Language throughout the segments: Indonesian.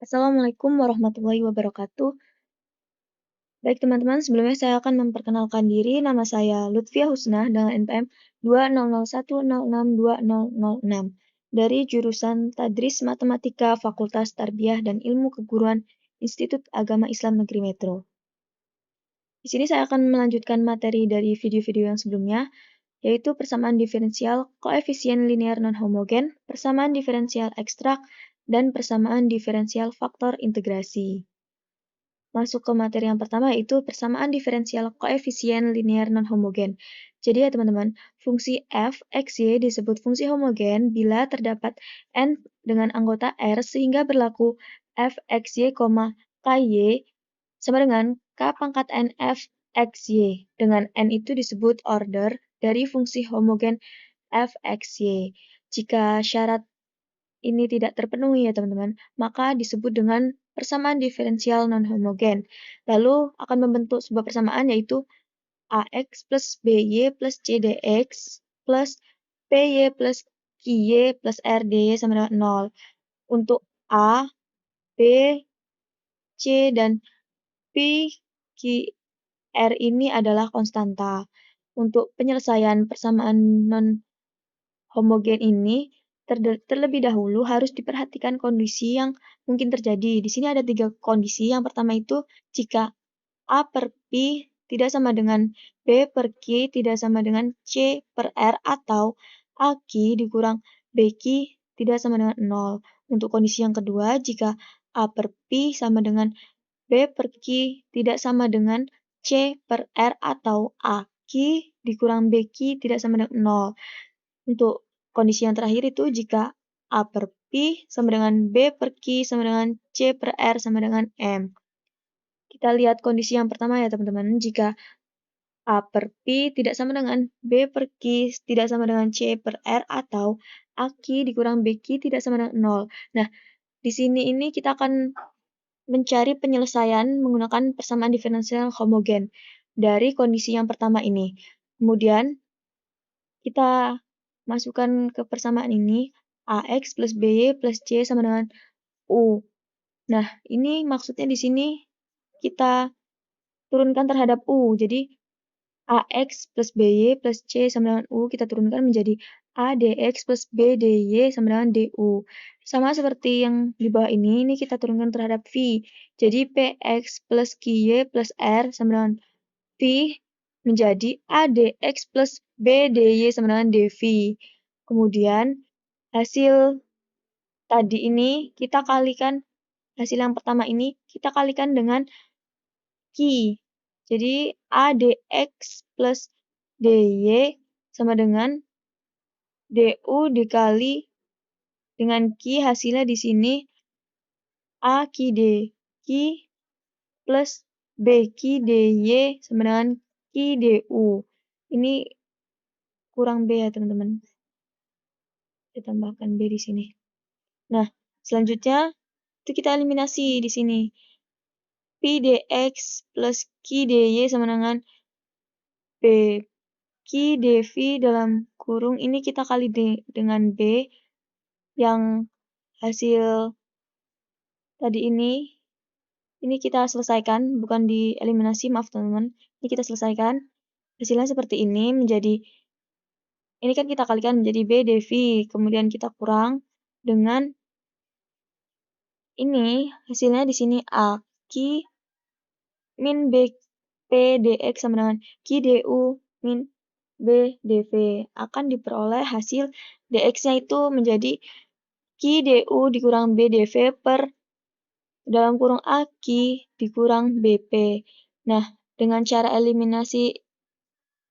Assalamualaikum warahmatullahi wabarakatuh. Baik teman-teman, sebelumnya saya akan memperkenalkan diri. Nama saya Lutfia Husnah dengan NPM 20010620006 dari jurusan Tadris Matematika Fakultas Tarbiyah dan Ilmu Keguruan Institut Agama Islam Negeri Metro. Di sini saya akan melanjutkan materi dari video-video yang sebelumnya, yaitu persamaan diferensial koefisien linear non-homogen, persamaan diferensial ekstrak, dan persamaan diferensial faktor integrasi. Masuk ke materi yang pertama yaitu persamaan diferensial koefisien linear non-homogen. Jadi ya teman-teman, fungsi f, x, y disebut fungsi homogen bila terdapat n dengan anggota R sehingga berlaku f, x, y, k, y sama dengan k pangkat n f, x, y. Dengan n itu disebut order dari fungsi homogen f, x, y. Jika syarat ini tidak terpenuhi ya teman-teman, maka disebut dengan persamaan diferensial non-homogen. Lalu akan membentuk sebuah persamaan yaitu AX plus BY plus CDX plus PY plus QY plus RDY sama dengan 0. Untuk A, B, C, dan P, Q, R ini adalah konstanta. Untuk penyelesaian persamaan non-homogen ini, terlebih dahulu harus diperhatikan kondisi yang mungkin terjadi. Di sini ada 3 kondisi. Yang pertama itu jika A per P tidak sama dengan B per Q tidak sama dengan C per R atau A Q dikurang B Q tidak sama dengan 0. Untuk kondisi yang kedua, jika A per P sama dengan B per Q tidak sama dengan C per R atau A Q dikurang B Q tidak sama dengan 0. Untuk kondisi yang terakhir itu jika A per P sama dengan B per Q sama dengan C per R sama dengan M. Kita lihat kondisi yang pertama ya teman-teman. Jika A per P tidak sama dengan B per Q tidak sama dengan C per R atau A Q dikurang B Q tidak sama dengan 0. Nah, di sini ini kita akan mencari penyelesaian menggunakan persamaan diferensial homogen dari kondisi yang pertama ini. Kemudian kita masukkan ke persamaan ini AX plus BY plus C sama dengan U. Nah, ini maksudnya di sini kita turunkan terhadap U. Jadi AX plus BY plus C sama dengan U kita turunkan menjadi ADX plus BDY sama dengan DU. Sama seperti yang di bawah ini kita turunkan terhadap V. Jadi PX plus QY plus R sama dengan V menjadi ADX plus BDY sama dengan DV. Kemudian hasil tadi ini kita kalikan, hasil yang pertama ini kita kalikan dengan Q. Jadi ADX plus DY sama dengan DU dikali dengan Q, hasilnya di sini AQD. Q plus BQDY sama dengan QDU. Ini kurang B ya teman-teman. Kita tambahkan B di sini. Nah, selanjutnya itu kita eliminasi di sini. PDX plus QDY sama dengan B. QDV dalam kurung ini kita kali dengan B yang hasil tadi ini kita selesaikan, bukan dieliminasi, maaf teman-teman. Ini kita selesaikan. Hasilnya seperti ini menjadi, ini kan kita kalikan menjadi B dV, kemudian kita kurang dengan ini, hasilnya di sini A Q min B P dx sama dengan Q du min B dV akan diperoleh hasil dx-nya itu menjadi Q du dikurang B dV per dalam kurung A Q dikurang BP. Nah, dengan cara eliminasi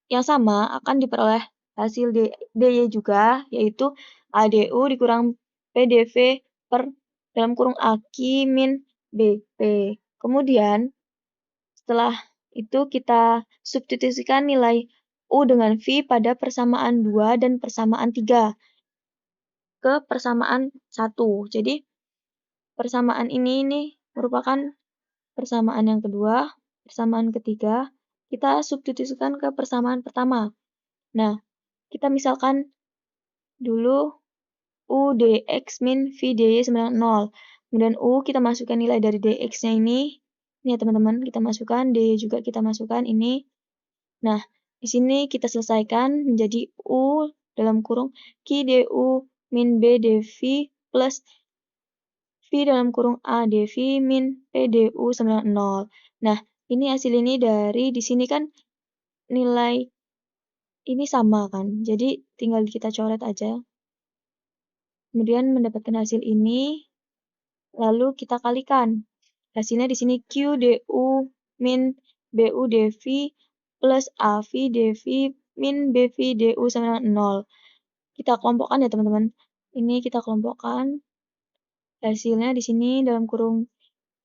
yang sama akan diperoleh hasil dy juga, yaitu ADU dikurang PDV per dalam kurung A Q min BP. Kemudian, setelah itu kita substitusikan nilai U dengan V pada persamaan 2 dan persamaan 3 ke persamaan 1. Jadi, persamaan ini merupakan persamaan yang kedua, persamaan ketiga, kita substitusikan ke persamaan pertama. Nah, kita misalkan dulu U dx min V dy sama dengan 0. Kemudian U kita masukkan nilai dari dx-nya ini. Ini ya teman-teman, kita masukkan, dy juga kita masukkan ini. Nah, di sini kita selesaikan menjadi U dalam kurung Q du min B dV plus V dalam kurung A dV min P du sama dengan 0. Nah, ini hasil ini dari di sini kan nilai ini sama kan, jadi tinggal kita coret aja. Kemudian mendapatkan hasil ini, lalu kita kalikan. Hasilnya di sini Q du min Bu dV plus AV dV min BV du sama dengan 0. Kita kelompokkan ya teman-teman. Ini kita kelompokkan. Hasilnya di sini dalam kurung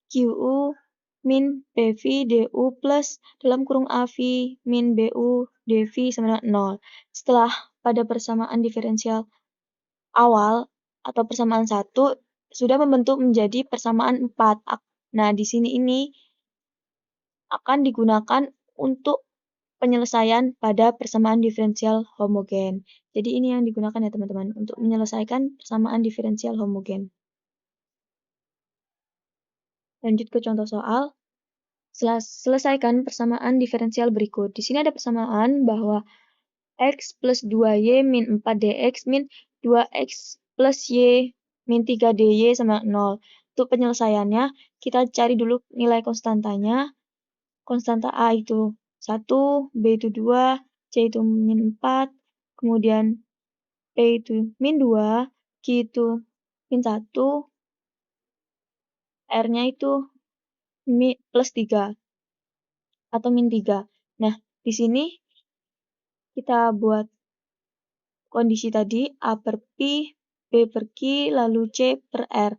QU min PV DU plus dalam kurung AV min BU DV sama dengan 0. Setelah pada persamaan diferensial awal atau persamaan 1 sudah membentuk menjadi persamaan 4. Nah, di sini ini akan digunakan untuk penyelesaian pada persamaan diferensial homogen. Jadi ini yang digunakan ya teman-teman untuk menyelesaikan persamaan diferensial homogen. Lanjut ke contoh soal. Selesaikan persamaan diferensial berikut. Di sini ada persamaan bahwa x plus 2y min 4 dx min 2x plus y min 3 dy sama 0. Untuk penyelesaiannya, kita cari dulu nilai konstantanya. Konstanta A itu 1, B itu 2, C itu min 4, kemudian P itu min 2, Q itu min 1, R-nya itu plus 3 atau min 3. Nah, di sini kita buat kondisi tadi A per P, B per Q, lalu C per R.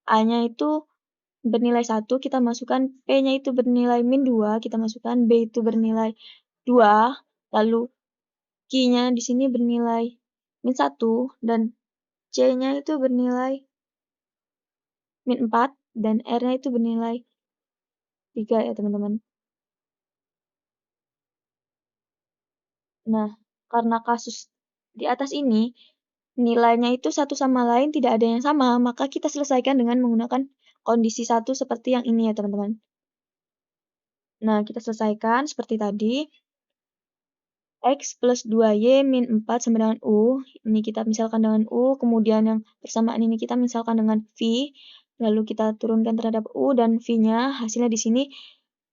A-nya itu bernilai 1, kita masukkan, P-nya itu bernilai min 2, kita masukkan, B itu bernilai 2, lalu Q-nya di sini bernilai min 1, dan C-nya itu bernilai min 4, dan R-nya itu bernilai 3 ya teman-teman. Nah, karena kasus di atas ini, nilainya itu satu sama lain tidak ada yang sama, maka kita selesaikan dengan menggunakan kondisi 1 seperti yang ini ya teman-teman. Nah, kita selesaikan seperti tadi. X plus 2Y min 4 sama dengan U. Ini kita misalkan dengan U, kemudian yang persamaan ini kita misalkan dengan V. Lalu kita turunkan terhadap U dan V-nya. Hasilnya di sini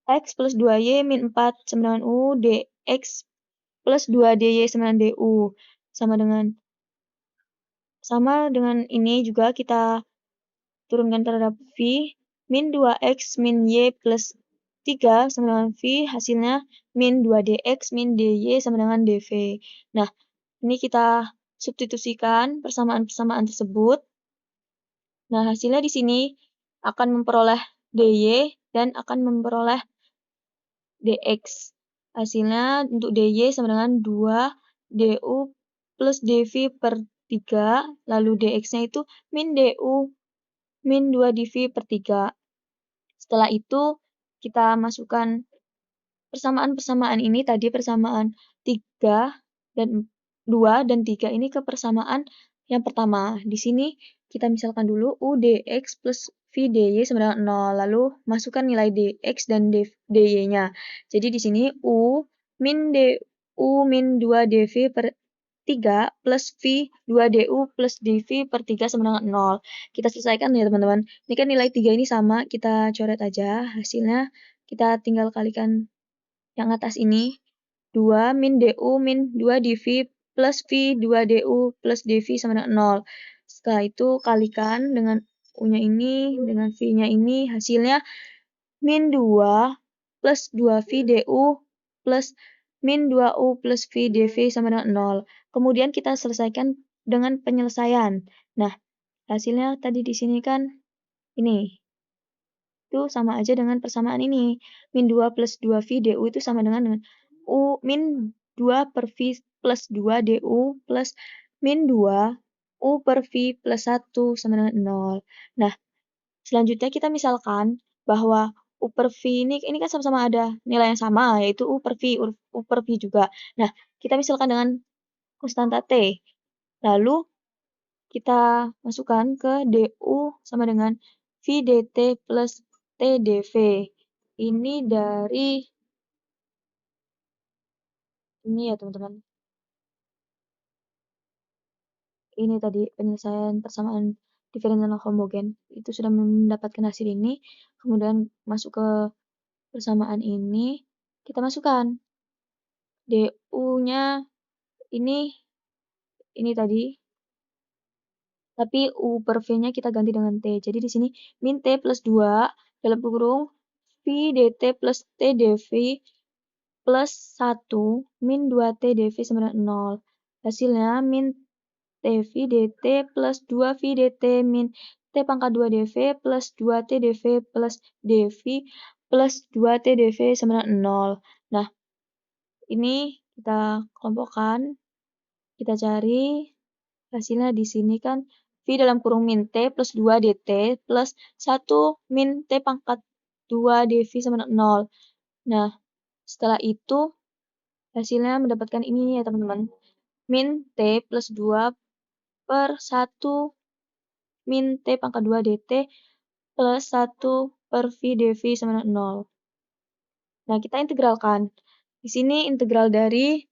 X plus 2Y min 4 sama dengan U, dx plus 2dy sama dengan du. Sama dengan ini juga kita turunkan terhadap V, min 2x min y plus 3 sama dengan V, hasilnya min 2dx min dy sama dengan dv. Nah, ini kita substitusikan persamaan-persamaan tersebut. Nah, hasilnya di sini akan memperoleh dy dan akan memperoleh dx. Hasilnya untuk dy sama dengan 2 du plus dv per 3, lalu dx-nya itu min du min 2 dv per 3. Setelah itu, kita masukkan persamaan-persamaan ini tadi persamaan 3 dan 2 dan 3 ini ke persamaan yang pertama. Di sini kita misalkan dulu U dx plus V dy sama dengan 0. Lalu masukkan nilai dx dan dy-nya. Jadi di sini U min 2 dv per 3 plus V 2 du plus dv per 3 sama dengan 0. Kita selesaikan ya teman-teman. Ini kan nilai 3 ini sama, kita coret aja. Hasilnya kita tinggal kalikan yang atas ini. 2 min du min 2 dv plus V 2 du plus dv sama dengan 0. Setelah itu kalikan dengan U-nya ini, dengan V-nya ini. Hasilnya min 2 plus 2V du plus min 2U plus V dv sama dengan 0. Kemudian kita selesaikan dengan penyelesaian. Nah, hasilnya tadi di sini kan ini. Itu sama aja dengan persamaan ini. Min 2 plus 2V du itu sama dengan U min 2 per V plus 2 du plus min 2 U per V plus 1 sama dengan 0. Nah, selanjutnya kita misalkan bahwa U per V ini kan sama-sama ada nilai yang sama, yaitu U per V, U per V juga. Nah, kita misalkan dengan konstanta T. Lalu kita masukkan ke du sama dengan V dt plus T dv. Ini dari ini ya teman-teman. Ini tadi penyelesaian persamaan diferensial homogen. Itu sudah mendapatkan hasil ini. Kemudian masuk ke persamaan ini. Kita masukkan. du-nya ini tadi. Tapi u per v-nya kita ganti dengan t. Jadi di sini min t plus 2 dalam kurung v dt plus t dv plus 1 min 2t dv sama dengan 0. Hasilnya min tv dt plus 2v dt min t pangkat 2 dv plus 2t dv plus dv plus 2t dv sama dengan 0. Nah, ini kita kelompokkan, kita cari hasilnya di sini kan v dalam kurung min t plus 2 dt plus 1 min t pangkat 2 dv sama dengan 0. Nah, setelah itu hasilnya mendapatkan ini ya teman-teman. Min t plus 2 per 1 min t pangkat 2 dt plus 1 per v dv sama dengan 0. Nah, kita integralkan. Di sini integral dari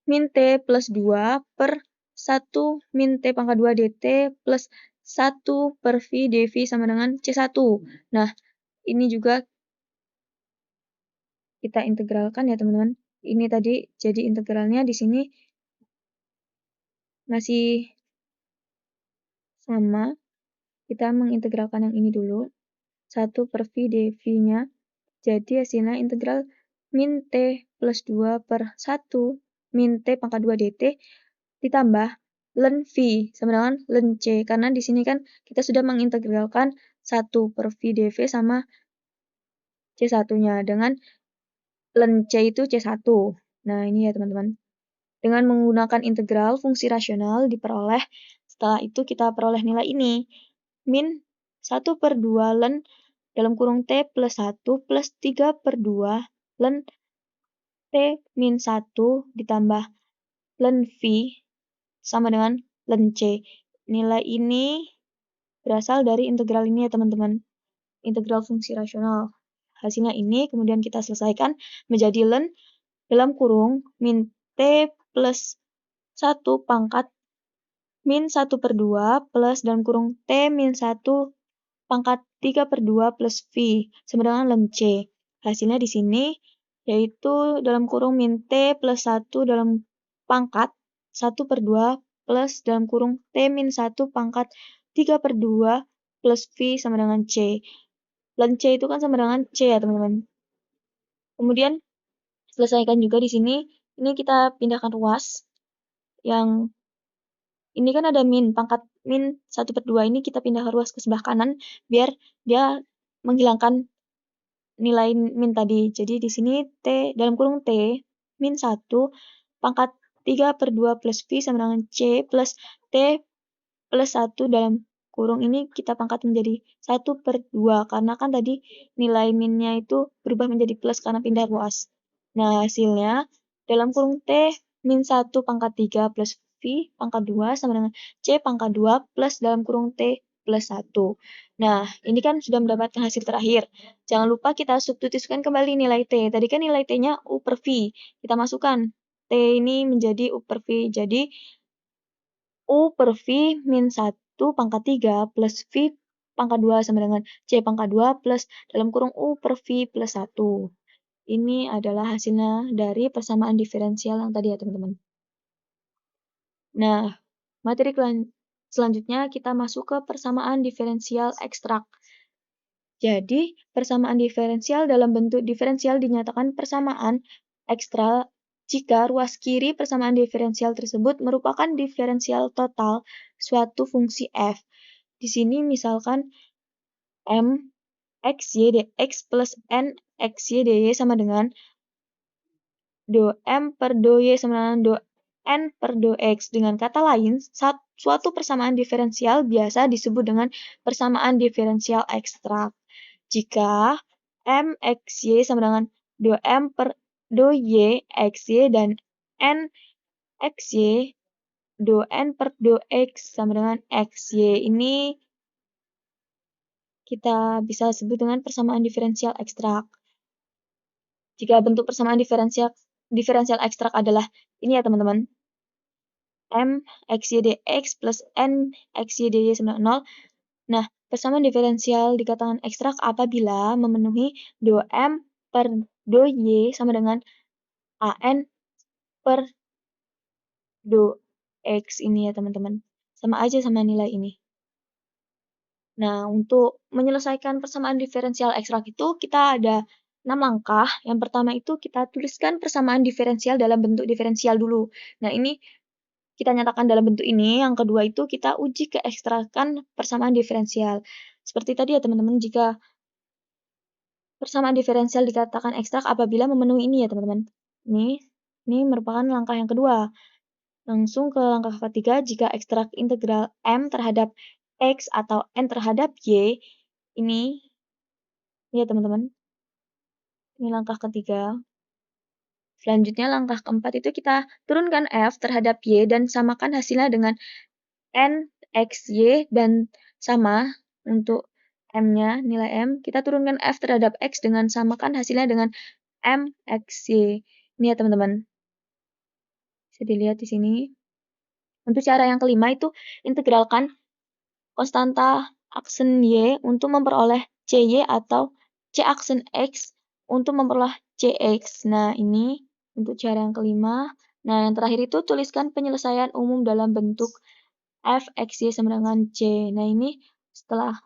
min t plus 2 per 1 min t pangkat 2 dt plus 1 per v dv sama dengan C1. Nah, ini juga kita integralkan ya teman-teman. Ini tadi jadi integralnya di sini masih sama. Kita mengintegralkan yang ini dulu. 1 per v dv-nya. Jadi hasilnya integral min t plus 2 per 1 min t pangkat 2 dt ditambah ln v sama dengan ln c. Karena di sini kan kita sudah mengintegralkan 1 per v dv sama C1-nya dengan ln c itu C1. Nah, ini ya teman-teman. Dengan menggunakan integral fungsi rasional diperoleh, setelah itu kita peroleh nilai ini. Min 1 per 2 ln dalam kurung T plus 1 plus 3 per 2 ln T min 1 ditambah ln V sama dengan ln C. Nilai ini berasal dari integral ini ya teman-teman. Integral fungsi rasional. Hasilnya ini kemudian kita selesaikan menjadi ln dalam kurung min T plus 1 pangkat min 1 per 2 plus dalam kurung T min 1 pangkat 3 per 2 plus V sama dengan ln C. Hasilnya di sini yaitu dalam kurung min T plus 1 dalam pangkat 1 per 2 plus dalam kurung T min 1 pangkat 3 per 2 plus V sama dengan C. Ln C itu kan sama dengan C ya teman-teman. Kemudian selesaikan juga di sini. Ini kita pindahkan ruas. Yang ini kan ada min, pangkat min 1 per 2 ini kita pindah ruas ke sebelah kanan biar dia menghilangkan nilai min tadi. Jadi di sini T dalam kurung T min 1 pangkat 3 per 2 plus V sama dengan C plus T plus 1 dalam kurung ini kita pangkat menjadi 1 per 2 karena kan tadi nilai minnya itu berubah menjadi plus karena pindah ruas. Nah, hasilnya dalam kurung T min 1 pangkat 3 plus V pangkat 2 sama dengan C pangkat 2 plus dalam kurung T plus 1. Nah, ini kan sudah mendapatkan hasil terakhir. Jangan lupa kita substitusikan kembali nilai T. Tadi kan nilai T-nya U per V. Kita masukkan. T ini menjadi U per V. Jadi, U per V min 1 pangkat 3 plus V pangkat 2 sama dengan C pangkat 2 plus dalam kurung U per V plus 1. Ini adalah hasilnya dari persamaan diferensial yang tadi ya teman-teman. Nah, materi selanjutnya kita masuk ke persamaan diferensial ekstrak. Jadi, persamaan diferensial dalam bentuk diferensial dinyatakan persamaan ekstrak jika ruas kiri persamaan diferensial tersebut merupakan diferensial total suatu fungsi f. Di sini misalkan m x y dx plus n x y dy sama dengan do m per do y sama dengan do n per do x. Dengan kata lain, suatu persamaan diferensial biasa disebut dengan persamaan diferensial ekstrak. Jika m x y sama dengan do m per do y x y dan n x y do n per do x sama dengan x y. Ini kita bisa sebut dengan persamaan diferensial ekstrak. Jika bentuk persamaan diferensial ekstrak adalah ini ya teman-teman, m x y dx plus n x y dy sama dengan 0. Nah, persamaan diferensial dikatakan ekstrak apabila memenuhi do m per do y sama dengan an per do x ini ya teman-teman. Sama aja sama nilai ini. Nah, untuk menyelesaikan persamaan diferensial ekstrak itu kita ada 6 langkah. Yang pertama itu kita tuliskan persamaan diferensial dalam bentuk diferensial dulu. Nah, ini kita nyatakan dalam bentuk ini. Yang kedua itu kita uji keekstrakan persamaan diferensial. Seperti tadi ya teman-teman, jika persamaan diferensial dikatakan ekstrak apabila memenuhi ini ya teman-teman. Ini merupakan langkah yang kedua. Langsung ke langkah ketiga, jika ekstrak integral m terhadap x atau n terhadap y, ini ya teman-teman, ini langkah ketiga. Selanjutnya langkah keempat itu kita turunkan f terhadap y dan samakan hasilnya dengan n x y dan sama untuk m-nya, nilai m, kita turunkan f terhadap x dengan samakan hasilnya dengan m x y. Ini ya teman-teman. Bisa dilihat di sini. Untuk cara yang kelima itu integralkan konstanta aksen y untuk memperoleh cy atau c aksen x untuk memperoleh cx. Nah, ini untuk cara yang kelima. Nah, yang terakhir itu tuliskan penyelesaian umum dalam bentuk f x y sama dengan c. Nah, ini setelah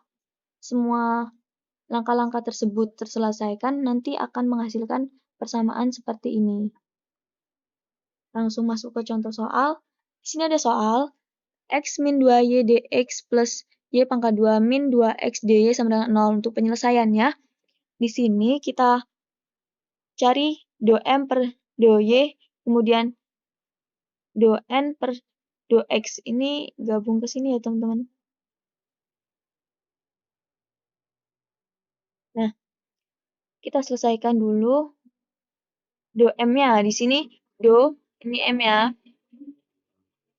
semua langkah-langkah tersebut terselesaikan, nanti akan menghasilkan persamaan seperti ini. Langsung masuk ke contoh soal. Di sini ada soal x min 2y dx plus y pangkat 2 min 2x dy sama dengan 0. Untuk penyelesaiannya, di sini kita cari do m per do y, kemudian do n per do x. Ini gabung ke sini ya teman-teman. Nah, kita selesaikan dulu do m-nya. Di sini do, ini m-nya.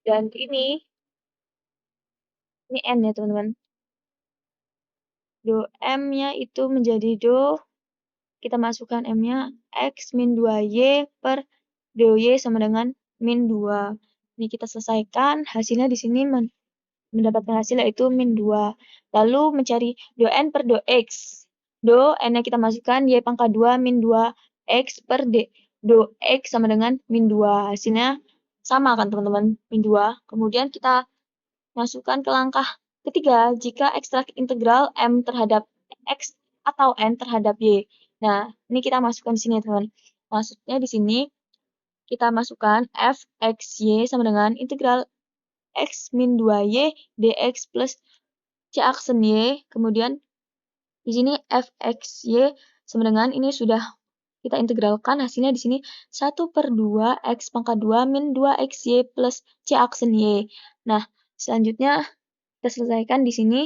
Dan ini n ya teman-teman. Do m-nya itu menjadi do, kita masukkan m-nya, x min 2y per do y sama dengan min 2. Ini kita selesaikan, hasilnya di sini mendapatkan hasil yaitu min 2. Lalu mencari do n per do x. Do n-nya kita masukkan, y pangkat 2 min 2x per do x sama dengan min 2. Hasilnya sama kan teman-teman, min 2. Kemudian kita masukkan ke langkah ketiga, jika ekstrak integral m terhadap x atau n terhadap y. Nah, ini kita masukkan di sini ya teman. Maksudnya di sini kita masukkan f x y sama dengan integral x min 2y dx plus c aksen y. Kemudian di sini f x y sama dengan ini sudah kita integralkan, hasilnya di sini 1/2 x pangkat 2 min 2xy plus c aksen y. Nah, selanjutnya kita selesaikan di sini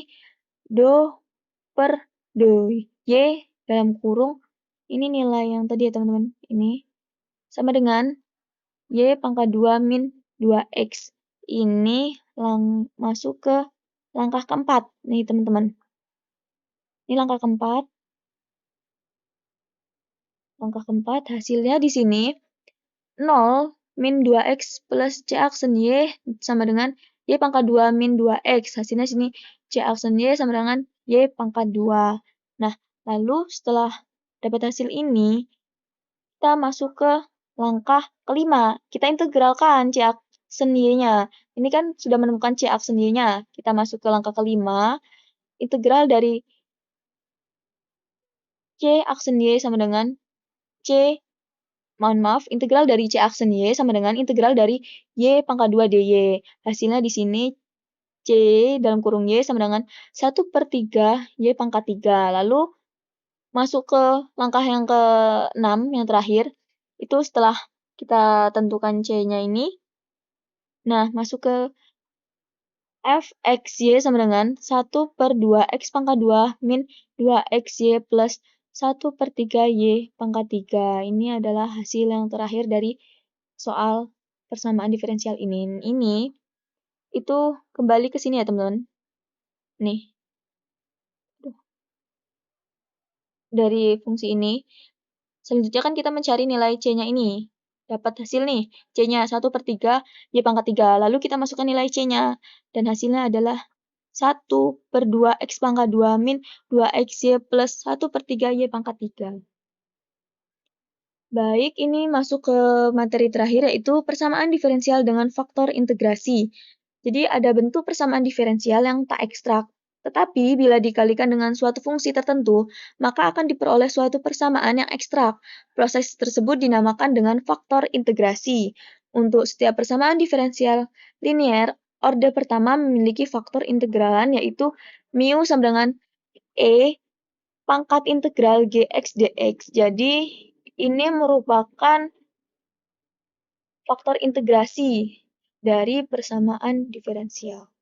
do per do y dalam kurung, ini nilai yang tadi ya teman-teman, ini sama dengan y pangkat 2 min 2x. Ini masuk ke langkah keempat nih teman-teman. Ini langkah keempat. Langkah keempat hasilnya di sini 0 min 2x plus c aksen y sama dengan y pangkat 2 min 2x. Hasilnya sini c aksen y sama dengan y pangkat 2. Nah, lalu setelah dapat hasil ini, kita masuk ke langkah kelima. Kita integralkan c aksen y-nya. Ini kan sudah menemukan c aksen y-nya. Kita masuk ke langkah kelima. Integral dari c aksen y sama dengan integral dari c aksen y sama dengan integral dari y pangkat 2 dy. Hasilnya di sini c dalam kurung y sama dengan 1/3 y pangkat 3. Lalu masuk ke langkah yang ke-6, yang terakhir. Itu setelah kita tentukan c-nya ini. Nah, masuk ke f x y sama dengan 1/2 x pangkat 2 min 2xy plus 1/3 y pangkat 3. Ini adalah hasil yang terakhir dari soal persamaan diferensial ini. Ini itu kembali ke sini ya teman-teman. Nih. dari fungsi ini, selanjutnya kan kita mencari nilai C-nya ini. Dapat hasil nih, C-nya 1/3 Y pangkat 3. Lalu kita masukkan nilai C-nya. Dan hasilnya adalah 1/2 X pangkat 2 min 2XY plus 1/3 Y pangkat 3. Baik, ini masuk ke materi terakhir yaitu persamaan diferensial dengan faktor integrasi. Jadi ada bentuk persamaan diferensial yang tak ekstrak. Tetapi bila dikalikan dengan suatu fungsi tertentu, maka akan diperoleh suatu persamaan yang ekstrak. Proses tersebut dinamakan dengan faktor integrasi. Untuk setiap persamaan diferensial linear, orde pertama memiliki faktor integralan yaitu mu sama dengan E pangkat integral Gx dx. Jadi ini merupakan faktor integrasi dari persamaan diferensial.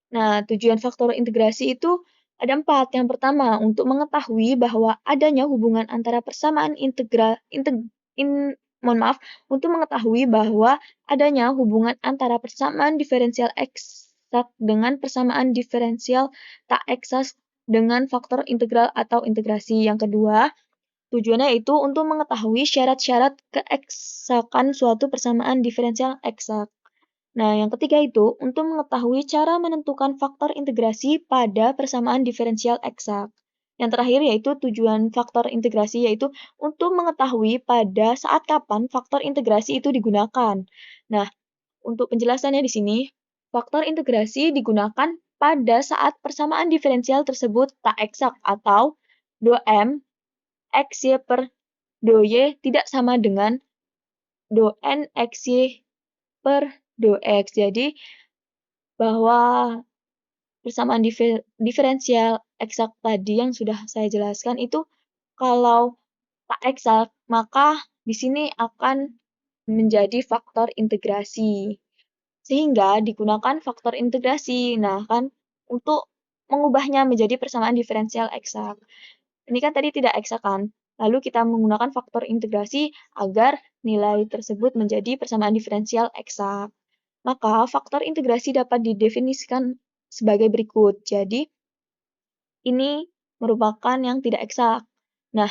Nah, tujuan faktor integrasi itu ada 4. Yang pertama, untuk mengetahui bahwa adanya hubungan antara persamaan untuk mengetahui bahwa adanya hubungan antara persamaan diferensial eksak dengan persamaan diferensial tak eksak dengan faktor integral atau integrasi. Yang kedua, tujuannya itu untuk mengetahui syarat-syarat keeksakan suatu persamaan diferensial eksak. Nah, yang ketiga itu untuk mengetahui cara menentukan faktor integrasi pada persamaan diferensial eksak. Yang terakhir yaitu tujuan faktor integrasi yaitu untuk mengetahui pada saat kapan faktor integrasi itu digunakan. Nah, untuk penjelasannya di sini, faktor integrasi digunakan pada saat persamaan diferensial tersebut tak eksak atau 2M XY per do Y tidak sama dengan do N XY per do X. Jadi, bahwa persamaan diferensial eksak tadi yang sudah saya jelaskan itu kalau tak eksak, maka di sini akan menjadi faktor integrasi. Sehingga digunakan faktor integrasi. Nah, kan untuk mengubahnya menjadi persamaan diferensial eksak. Ini kan tadi tidak eksak kan? Lalu kita menggunakan faktor integrasi agar nilai tersebut menjadi persamaan diferensial eksak. Maka faktor integrasi dapat didefinisikan sebagai berikut. Jadi, ini merupakan yang tidak eksak. Nah,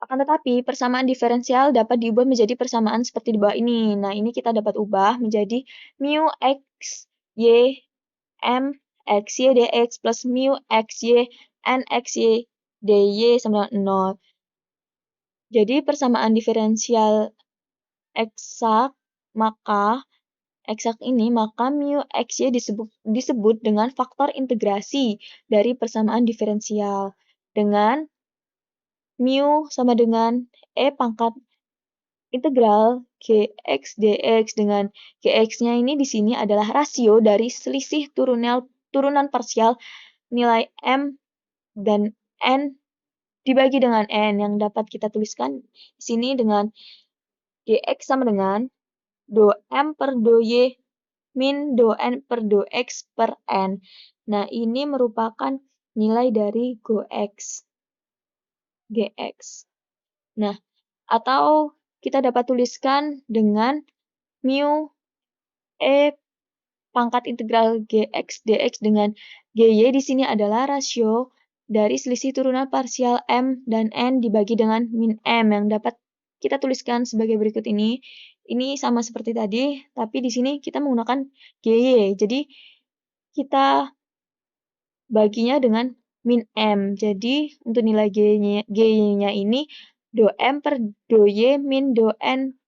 akan tetapi persamaan diferensial dapat diubah menjadi persamaan seperti di bawah ini. Nah, ini kita dapat ubah menjadi mu x y m x y dx plus mu x y n x y dy sama dengan 0. Jadi persamaan diferensial eksak maka mu xy disebut dengan faktor integrasi dari persamaan diferensial dengan mu sama dengan E pangkat integral Gx dx dengan Gx-nya ini di sini adalah rasio dari selisih turunan parsial nilai M dan N dibagi dengan N yang dapat kita tuliskan di sini dengan Gx sama dengan do M per do Y min do N per do X per N. Nah, ini merupakan nilai dari Gx. Nah, atau kita dapat tuliskan dengan mu E pangkat integral Gx dx dengan Gy di sini adalah rasio dari selisih turunan parsial M dan N dibagi dengan min M yang dapat kita tuliskan sebagai berikut ini. Ini sama seperti tadi, tapi di sini kita menggunakan Gy. Jadi, kita baginya dengan min M. Jadi, untuk nilai Gy-nya ini do M per do Y min do N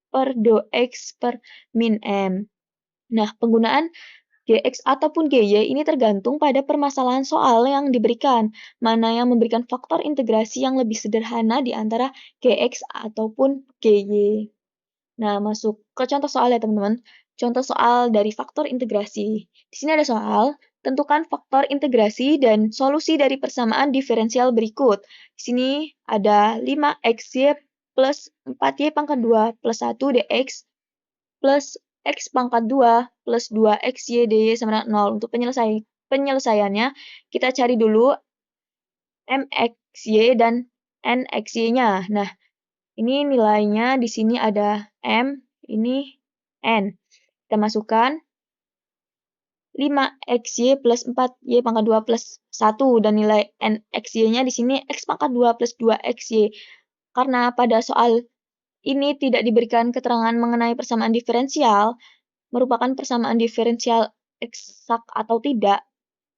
per do X per min M. Nah, penggunaan Gx ataupun Gy ini tergantung pada permasalahan soal yang diberikan, mana yang memberikan faktor integrasi yang lebih sederhana di antara Gx ataupun Gy. Nah, masuk ke contoh soal ya teman-teman. Contoh soal dari faktor integrasi. Di sini ada soal, tentukan faktor integrasi dan solusi dari persamaan diferensial berikut. Di sini ada 5xy plus 4y pangkat 2 plus 1 dx plus X pangkat 2 plus 2XY dy sama dengan 0. Untuk penyelesaiannya, kita cari dulu MXY dan NXY-nya. Nah, ini nilainya di sini ada M, ini N. Kita masukkan. 5xy plus 4y pangkat 2 plus 1 dan nilai n xy-nya di sini x pangkat 2 plus 2xy. Karena pada soal ini tidak diberikan keterangan mengenai persamaan diferensial, merupakan persamaan diferensial eksak atau tidak.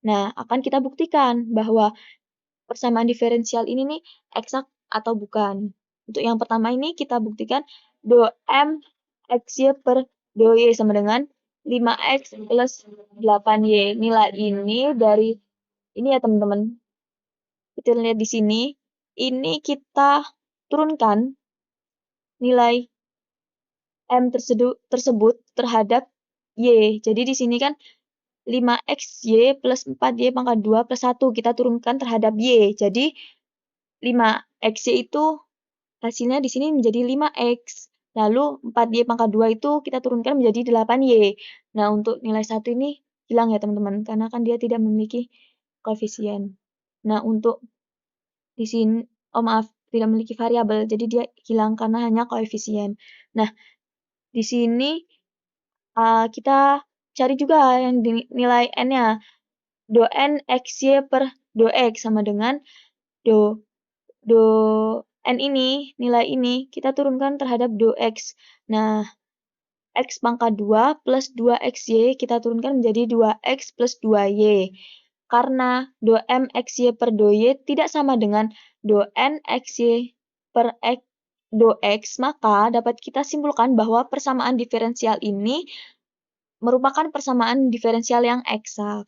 Nah, akan kita buktikan bahwa persamaan diferensial ini nih eksak atau bukan. Untuk yang pertama ini kita buktikan do m xy per do y sama dengan 5x plus 8y. Nilai ini dari ini ya teman-teman. Kita lihat di sini. Ini kita turunkan nilai m tersebut terhadap y. Jadi di sini kan 5xy plus 4y pangkat 2 plus 1 kita turunkan terhadap y. Jadi 5xy itu hasilnya di sini menjadi 5x. Lalu 4y pangkat 2 itu kita turunkan menjadi 8y. Nah, untuk nilai 1 ini hilang ya teman-teman, karena kan dia tidak memiliki koefisien. Nah, untuk di sini, oh maaf, tidak memiliki variabel, jadi dia hilang karena hanya koefisien. Nah, di sini kita cari juga yang nilai n-nya. Do n xy per do x sama dengan do n ini, nilai ini, kita turunkan terhadap do x. Nah, x pangkat 2 plus 2xy kita turunkan menjadi 2x plus 2y. Karena do m xy per do y tidak sama dengan do n xy per do x, maka dapat kita simpulkan bahwa persamaan diferensial ini merupakan persamaan diferensial yang eksak.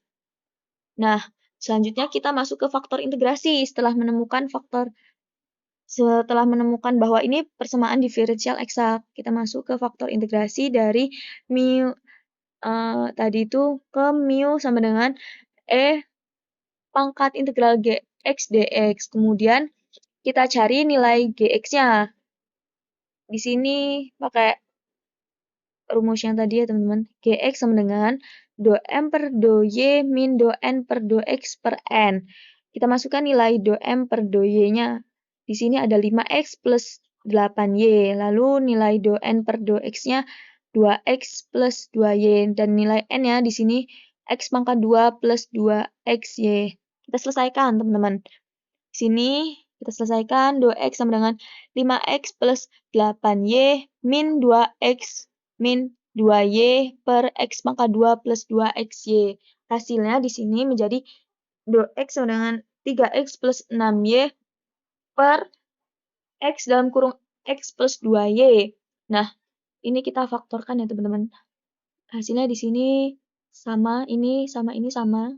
Nah, selanjutnya kita masuk ke faktor integrasi setelah menemukan bahwa ini persamaan diferensial eksak. Kita masuk ke faktor integrasi dari mu tadi itu ke mu sama dengan e pangkat integral gx dx. Kemudian kita cari nilai gx-nya. Di sini pakai rumus yang tadi ya teman-teman. Gx sama dengan do m per do y min do n per do x per n. Kita masukkan nilai do m per do y-nya. Di sini ada 5x plus 8y. Lalu nilai do n per do x-nya 2x plus 2y. Dan nilai n-nya di sini x pangkat 2 plus 2xy. Kita selesaikan teman-teman. Di sini kita selesaikan do x sama dengan 5x plus 8y min 2x min 2y per x pangkat 2 plus 2xy. Hasilnya di sini menjadi do x sama dengan 3x plus 6y per x dalam kurung x plus 2y. Nah, ini kita faktorkan ya teman-teman. Hasilnya di sini sama, ini sama, ini sama.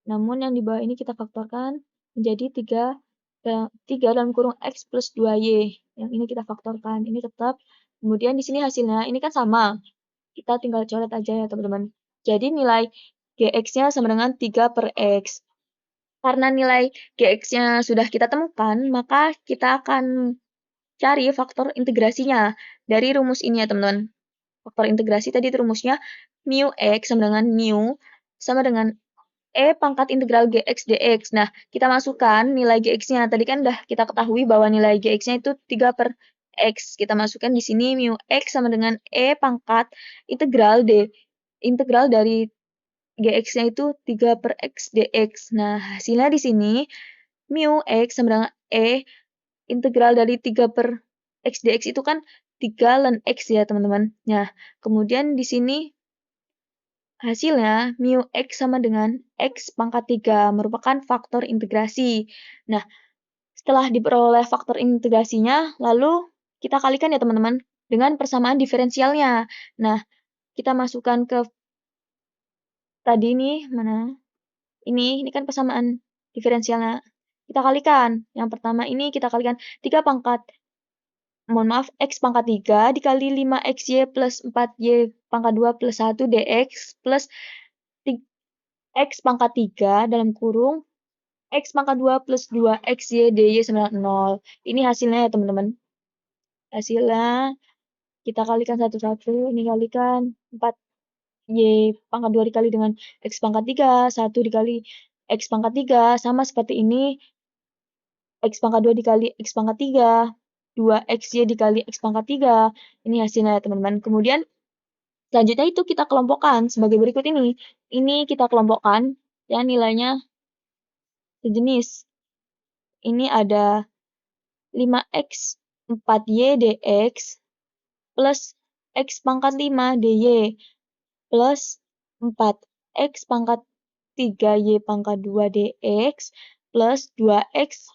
Namun yang di bawah ini kita faktorkan menjadi 3 dalam kurung x plus 2y. Yang ini kita faktorkan, ini tetap. Kemudian di sini hasilnya, ini kan sama. Kita tinggal coret aja ya teman-teman. Jadi nilai gx-nya sama dengan 3 per x. Karena nilai gx-nya sudah kita temukan, maka kita akan cari faktor integrasinya dari rumus ini ya teman-teman. Faktor integrasi tadi rumusnya mu x sama dengan mu sama dengan e pangkat integral gx dx. Nah, kita masukkan nilai gx-nya. Tadi kan udah kita ketahui bahwa nilai gx-nya itu 3 per x. Kita masukkan di sini mu x sama dengan e pangkat integral dari gx-nya itu 3 per x dx. Nah, hasilnya di sini mu x sama dengan e integral dari 3 per x dx itu kan 3 ln x ya, teman-teman. Nah, kemudian di sini hasilnya, mu x sama dengan x pangkat 3 merupakan faktor integrasi. Nah, setelah diperoleh faktor integrasinya, lalu kita kalikan ya teman-teman dengan persamaan diferensialnya. Nah, kita masukkan ke tadi nih, mana? Ini kan persamaan diferensialnya. Kita kalikan. Yang pertama ini kita kalikan 3 pangkat x pangkat 3 dikali 5xy plus 4y pangkat 2 plus 1 dx plus x pangkat 3 dalam kurung x pangkat 2 plus 2xy dy sama dengan 0. Ini hasilnya ya teman-teman. Hasilnya kita kalikan satu-satu. Ini kalikan 4y pangkat 2 dikali dengan x pangkat 3. 1 dikali x pangkat 3. Sama seperti ini. X pangkat 2 dikali x pangkat 3. 2xy dikali x pangkat 3. Ini hasilnya ya teman-teman. Kemudian Selanjutnya itu kita kelompokkan sebagai berikut ini. Ini kita kelompokkan, ya nilainya sejenis. Ini ada 5x 4y dx plus x pangkat 5 dy plus 4x pangkat 3y pangkat 2 dx plus 2x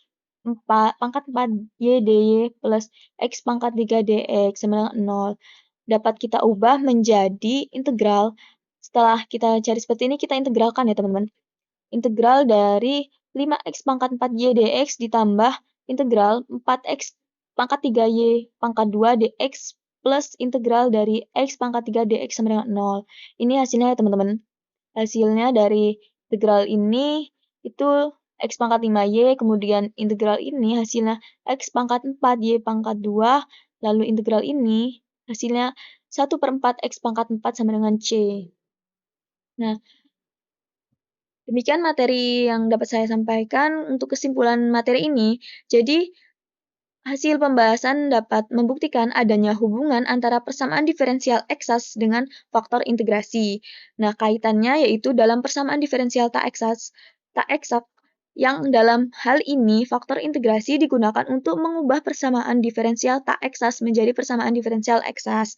pangkat 4y dy plus x pangkat 3 dx sama dengan 0. Dapat kita ubah menjadi integral. Setelah kita cari seperti ini, kita integralkan ya teman-teman. Integral dari 5x pangkat 4y dx ditambah integral 4x pangkat 3y pangkat 2 dx plus integral dari x pangkat 3 dx sama dengan 0. Ini hasilnya ya teman-teman. Hasilnya dari integral ini itu x pangkat 5y, kemudian integral ini hasilnya x pangkat 4y pangkat 2, lalu integral ini hasilnya 1/4 x pangkat 4 sama dengan c. Nah, demikian materi yang dapat saya sampaikan untuk kesimpulan materi ini. Jadi, hasil pembahasan dapat membuktikan adanya hubungan antara persamaan diferensial eksas dengan faktor integrasi. Nah, kaitannya yaitu dalam persamaan diferensial tak eksak, yang dalam hal ini faktor integrasi digunakan untuk mengubah persamaan diferensial tak eksas menjadi persamaan diferensial eksas.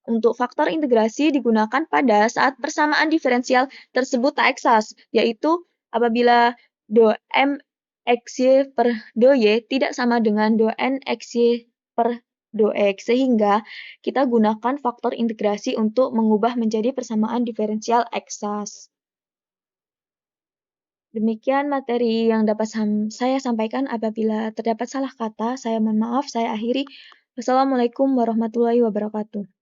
Untuk faktor integrasi digunakan pada saat persamaan diferensial tersebut tak eksas, yaitu apabila do m xy per do y tidak sama dengan do n xy per do x, sehingga kita gunakan faktor integrasi untuk mengubah menjadi persamaan diferensial eksas. Demikian materi yang dapat saya sampaikan. Apabila terdapat salah kata, saya mohon maaf. Saya akhiri. Wassalamualaikum warahmatullahi wabarakatuh.